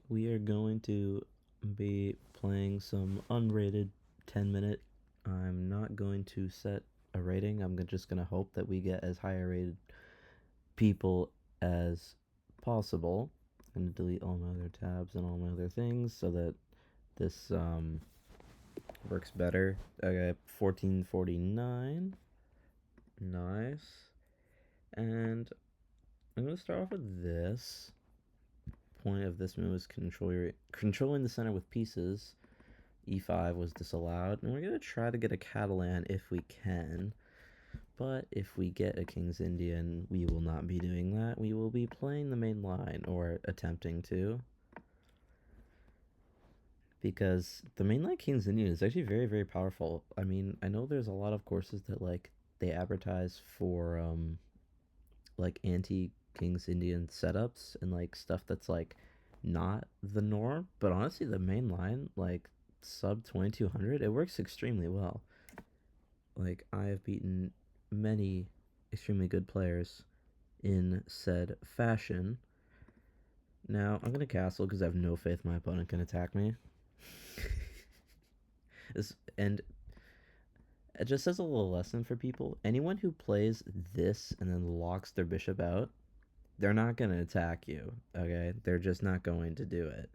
We are going to be playing some unrated 10-minute. I'm not going to set a rating. I'm just going to hope that we get as high a rated people as possible. I'm going to delete all my other tabs and all my other things so that this works better. Okay, 1449. Nice. And I'm going to start off with this. Point of this move is controlling the center with pieces. E5 was disallowed, and we're going to try to get a Catalan if we can. But if we get a King's Indian, we will not be doing that. We will be playing the main line, or attempting to. Because the main line King's Indian is actually very, very powerful. I mean, I know there's a lot of courses that, like, they advertise for, like, anti-King's Indian setups and, like, stuff that's, like, not the norm. But honestly, the main line, like, sub 2200, it works extremely well. Like, I have beaten many extremely good players in said fashion. Now, I'm going to castle because I have no faith my opponent can attack me. And just as a little lesson for people, anyone who plays this and then locks their bishop out, they're not going to attack you, okay? They're just not going to do it.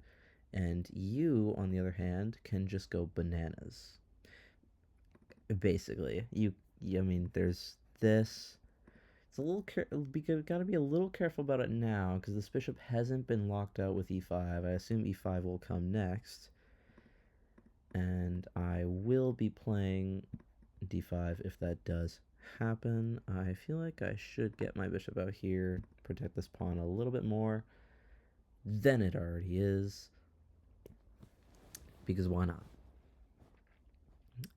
And you, on the other hand, can just go bananas. Basically, I mean, there's this. It's a little gotta be a little careful about it now because this bishop hasn't been locked out with e5. I assume e5 will come next, and I will be playing d5 if that does happen. I feel like I should get my bishop out here, protect this pawn a little bit more than it already is, because why not?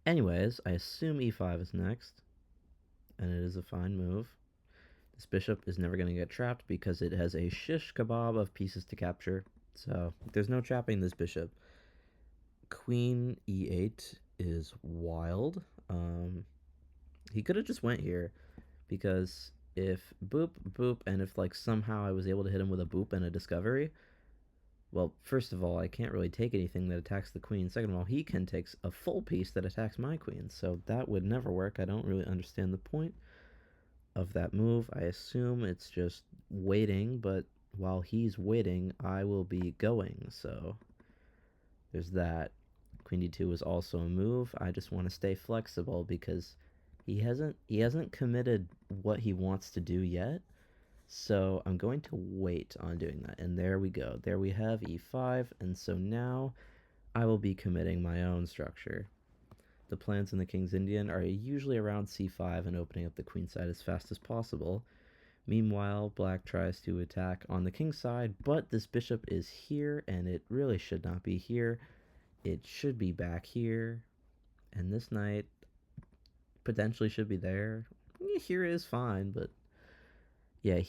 Anyways, I assume e5 is next, and it is a fine move. This bishop is never going to get trapped because it has a shish kebab of pieces to capture, so there's no trapping this bishop. Queen e8 is wild. He could have just went here, because if boop, boop, and if, like, somehow I was able to hit him with a boop and a discovery, well, first of all, I can't really take anything that attacks the queen. Second of all, he can take a full piece that attacks my queen, so that would never work. I don't really understand the point of that move. I assume it's just waiting, but while he's waiting, I will be going, so there's that. Queen d2 is also a move. I just want to stay flexible because he hasn't committed what he wants to do yet. So I'm going to wait on doing that. And there we go. There we have e5. And so now I will be committing my own structure. The plans in the King's Indian are usually around c5 and opening up the queen side as fast as possible. Meanwhile, black tries to attack on the king's side, but this bishop is here, and it really should not be here. It should be back here, and this knight potentially should be there. Here is fine, but yeah,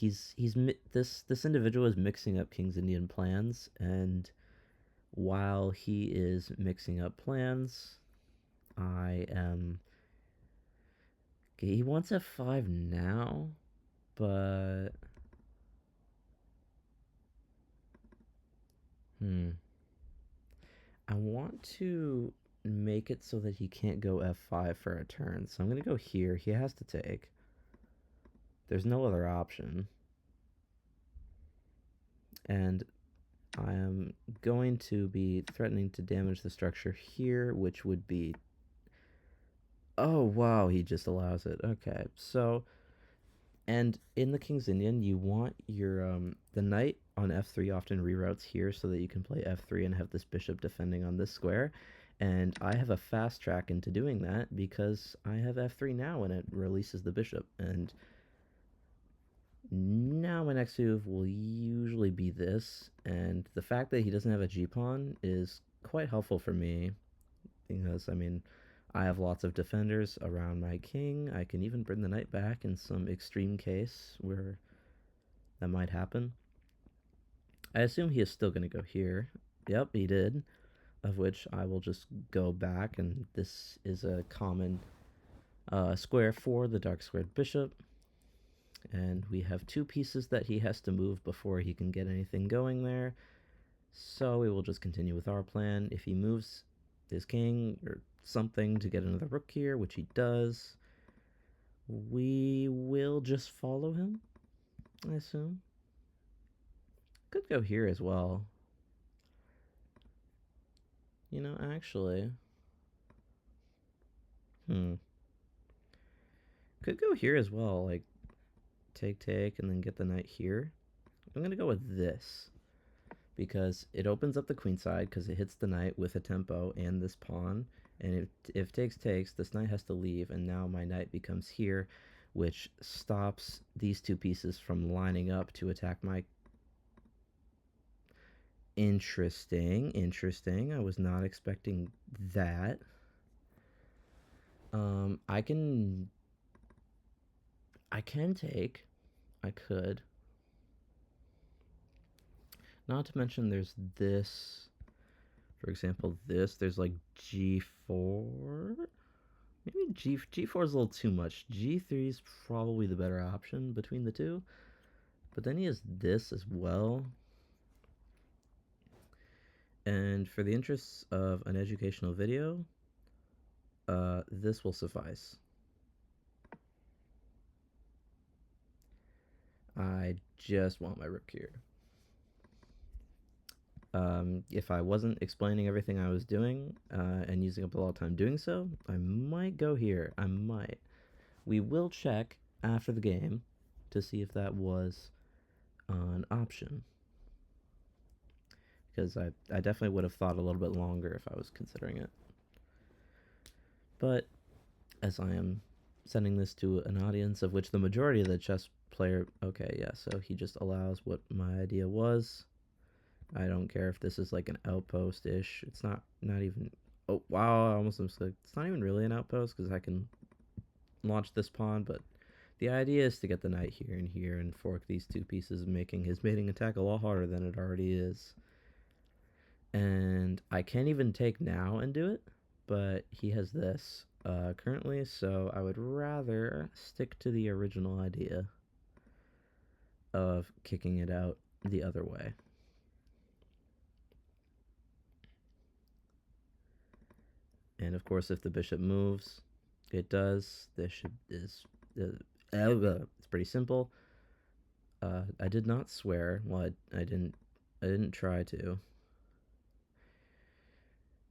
this individual is mixing up King's Indian plans, and while he is mixing up plans, I am. Okay, he wants f5 now, but I want to make it so that he can't go f5 for a turn. So I'm going to go here. He has to take. There's no other option. And I am going to be threatening to damage the structure here, which would be... Oh, wow, he just allows it. Okay, so... And in the King's Indian, you want your... the knight on f3 often reroutes here so that you can play f3 and have this bishop defending on this square. And I have a fast track into doing that because I have f3 now and it releases the bishop. And now my next move will usually be this. And the fact that he doesn't have a g-pawn is quite helpful for me because, I mean, I have lots of defenders around my king. I can even bring the knight back in some extreme case where that might happen. I assume he is still going to go here. Yep, he did. Of which I will just go back, and this is a common square for the dark squared bishop. And we have two pieces that he has to move before he can get anything going there. So we will just continue with our plan. If he moves his king or something to get another rook here, which he does, we will just follow him, I assume. Could go here as well. You know, actually, could go here as well, like take, and then get the knight here. I'm gonna go with this because it opens up the queen side because it hits the knight with a tempo and this pawn. And if takes, this knight has to leave, and now my knight becomes here, which stops these two pieces from lining up to attack my... Interesting. I was not expecting that. I can take. I could. Not to mention there's this. For example, this. There's like G4. Maybe G4 is a little too much. G3 is probably the better option between the two. But then he has this as well. And for the interests of an educational video, this will suffice. I just want my rook here. If I wasn't explaining everything I was doing and using up a lot of time doing so, I might go here. I might. We will check after the game to see if that was an option. Because I definitely would have thought a little bit longer if I was considering it. But as I am sending this to an audience of which the majority of the chess player... Okay, yeah, so he just allows what my idea was. I don't care if this is like an outpost-ish. It's not even... Oh, wow, I almost mistook. It's not even really an outpost because I can launch this pawn, but the idea is to get the knight here and fork these two pieces, making his mating attack a lot harder than it already is. And I can't even take now and do it, but he has this currently, so I would rather stick to the original idea of kicking it out the other way. And of course, if the bishop moves, it does. This is it's pretty simple. I did not swear. Well, I didn't try to.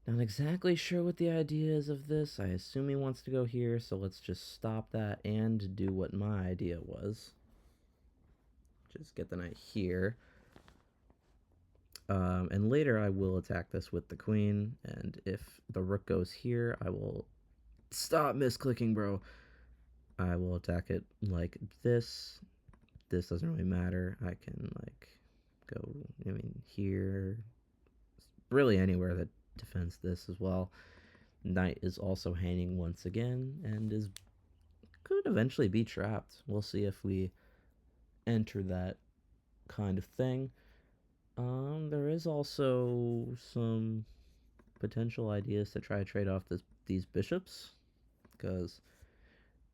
Not exactly sure what the idea is of this. I assume he wants to go here, so let's just stop that and do what my idea was. Just get the knight here. And later I will attack this with the queen, and if the rook goes here, I will... Stop misclicking, bro! I will attack it like this. This doesn't really matter. I can, like, go, I mean, here. Really anywhere that defends this as well. Knight is also hanging once again, and could eventually be trapped. We'll see if we enter that kind of thing. There is also some potential ideas to try to trade off these bishops, because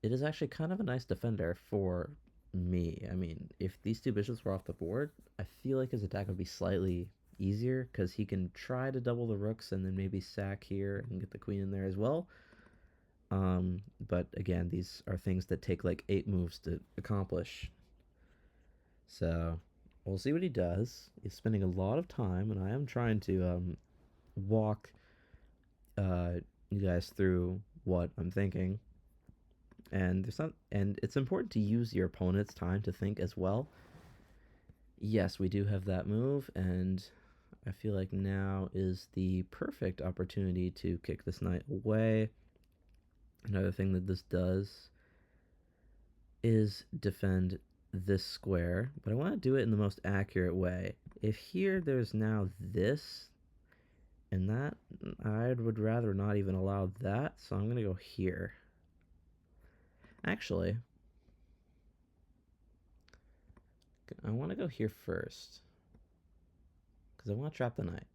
it is actually kind of a nice defender for me. I mean, if these two bishops were off the board, I feel like his attack would be slightly easier, because he can try to double the rooks and then maybe sack here and get the queen in there as well. But again, these are things that take like 8 moves to accomplish. So we'll see what he does. He's spending a lot of time, and I am trying to walk you guys through what I'm thinking. And it's important to use your opponent's time to think as well. Yes, we do have that move, and I feel like now is the perfect opportunity to kick this knight away. Another thing that this does is defend this square, but I want to do it in the most accurate way. If here there's now this and that, I would rather not even allow that, so I'm going to go here. Actually, I want to go here first, because I want to trap the knight.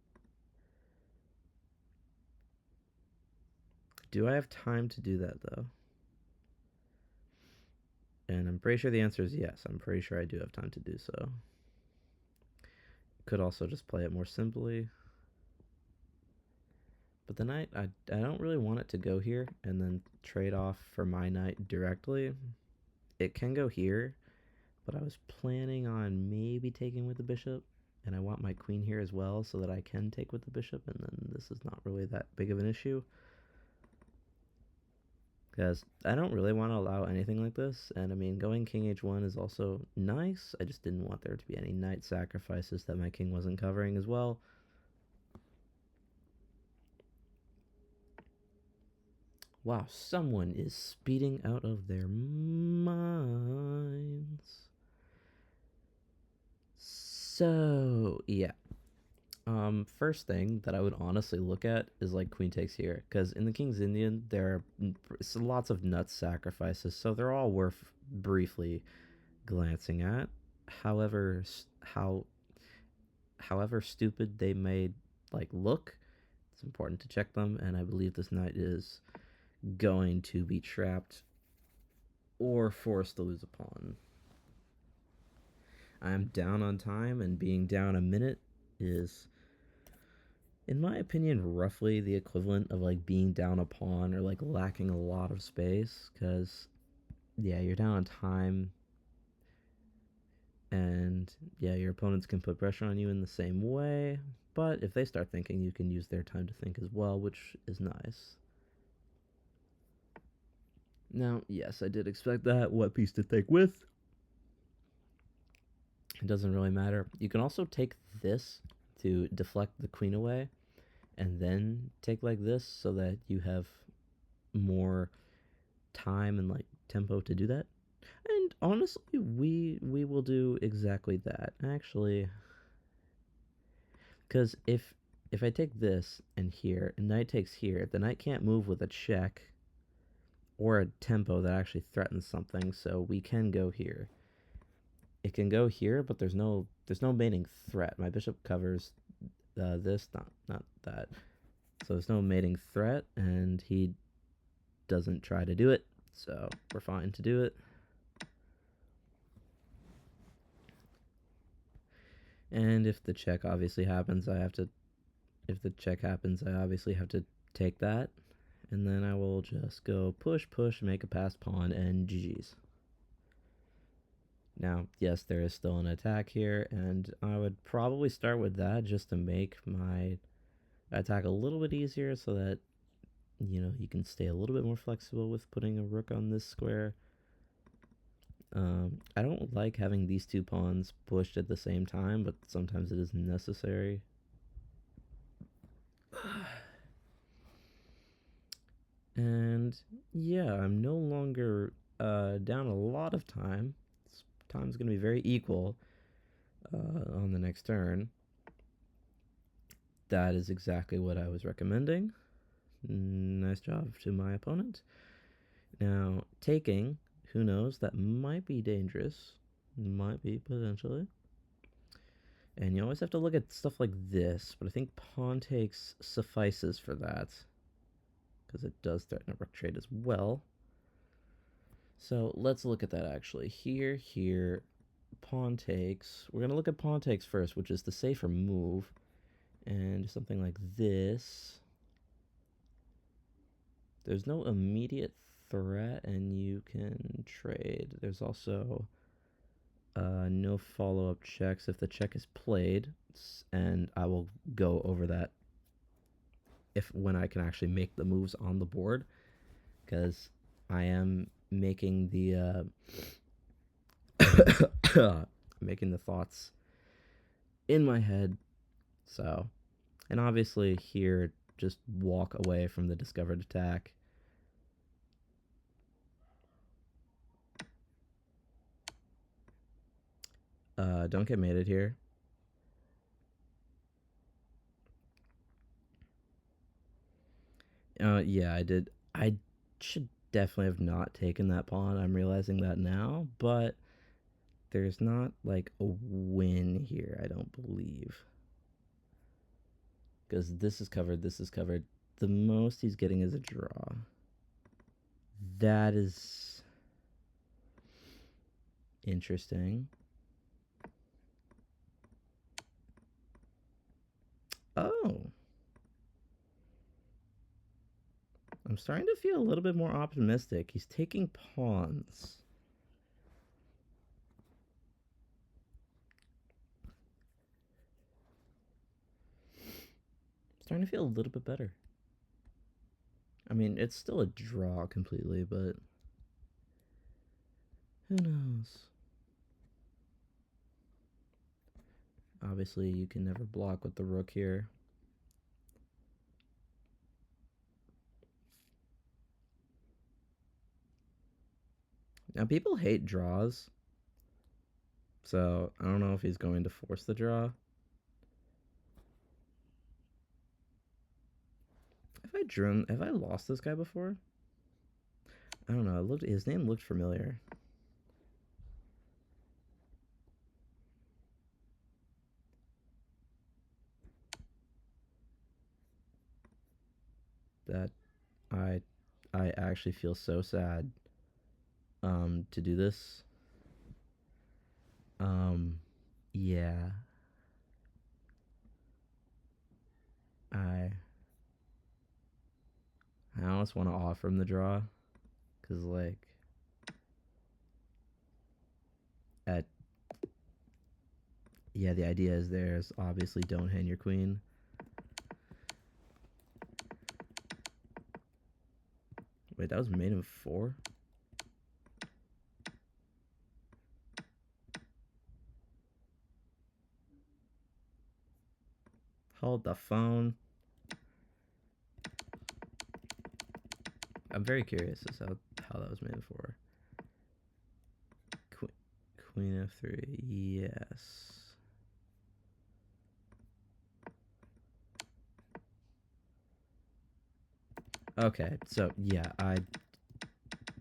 Do I have time to do that, though? And I'm pretty sure the answer is yes. I'm pretty sure I do have time to do so. Could also just play it more simply. But the knight, I don't really want it to go here and then trade off for my knight directly. It can go here, but I was planning on maybe taking with the bishop, and I want my queen here as well so that I can take with the bishop, and then this is not really that big of an issue. Because I don't really want to allow anything like this, and I mean, going king h1 is also nice. I just didn't want there to be any knight sacrifices that my king wasn't covering as well. Wow, someone is speeding out of their minds. So, yeah. First thing that I would honestly look at is like queen takes here, because in the King's Indian there are lots of nut sacrifices, so they're all worth briefly glancing at. However, however stupid they may like look, it's important to check them, and I believe this knight is going to be trapped or forced to lose a pawn. I'm down on time, and being down a minute is, in my opinion, roughly the equivalent of like being down a pawn or like lacking a lot of space, because yeah, you're down on time, and yeah, your opponents can put pressure on you in the same way, but if they start thinking, you can use their time to think as well, which is nice. Now, yes, I did expect that. What piece to take with? It doesn't really matter. You can also take this to deflect the queen away, and then take like this so that you have more time and like tempo to do that. And honestly, we will do exactly that. Actually, because if I take this and here, and knight takes here, the knight can't move with a check or a tempo that actually threatens something, so we can go here. It can go here, but there's no mating threat. My bishop covers this, not that. So there's no mating threat, and he doesn't try to do it, so we're fine to do it. And if the check obviously happens, if the check happens, I obviously have to take that, and then I will just go push, make a passed pawn, and GG's. Now, yes, there is still an attack here, and I would probably start with that just to make my attack a little bit easier so that, you know, you can stay a little bit more flexible with putting a rook on this square. I don't like having these two pawns pushed at the same time, but sometimes it is necessary. And yeah, I'm no longer down a lot of time. Time's going to be very equal on the next turn. That is exactly what I was recommending. Nice job to my opponent. Now, taking, who knows, that might be dangerous. Might be, potentially. And you always have to look at stuff like this, but I think pawn takes suffices for that, because it does threaten a rook trade as well. So let's look at that actually. Here, pawn takes. We're going to look at pawn takes first, which is the safer move. And something like this. There's no immediate threat, and you can trade. There's also no follow-up checks if the check is played, and I will go over that when I can actually make the moves on the board, because I am making the making the thoughts in my head. So, and obviously here, just walk away from the discovered attack. Don't get mated here. Yeah, I did. I should definitely have not taken that pawn. I'm realizing that now, but there's not like a win here, I don't believe. Because this is covered, this is covered. The most he's getting is a draw. That is interesting. Oh. I'm starting to feel a little bit more optimistic. He's taking pawns. Starting to feel a little bit better. I mean, it's still a draw completely, but who knows? Obviously, you can never block with the rook here. Now, people hate draws, so I don't know if he's going to force the draw. Have I lost this guy before? I don't know. His name looked familiar. That I actually feel so sad to do this. Yeah. I almost want to offer him the draw, cause like at yeah, the idea is there's obviously don't hand your queen. Wait, that was mate of 4? Hold the phone. I'm very curious as how that was made of 4. Queen f3, yes. Okay, so yeah, I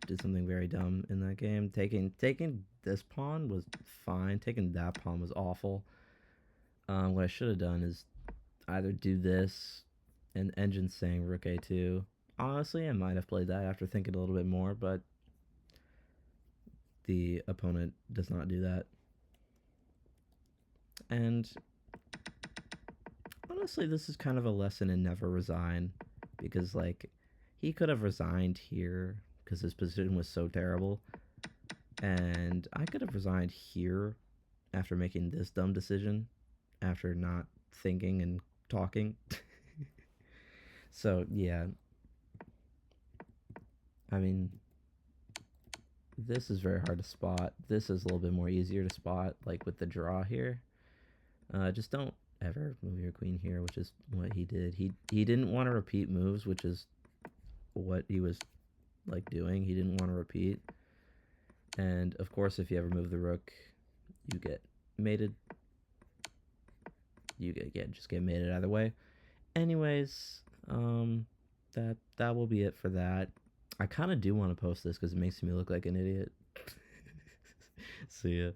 did something very dumb in that game. Taking this pawn was fine. Taking that pawn was awful. What I should have done is either do this and engine saying rook a2. Honestly, I might have played that after thinking a little bit more, but the opponent does not do that. And honestly, this is kind of a lesson in never resign, because like he could have resigned here because his position was so terrible, and I could have resigned here after making this dumb decision, after not thinking and talking. So yeah, I mean, this is very hard to spot. This is a little bit more easier to spot, like with the draw here. Just don't ever move your queen here, which is what he did. He didn't want to repeat moves, which is what he was like doing. He didn't want to repeat. And of course, if you ever move the rook, you get mated. You just get mated either way. Anyways, that will be it for that. I kind of do want to post this because it makes me look like an idiot. See ya.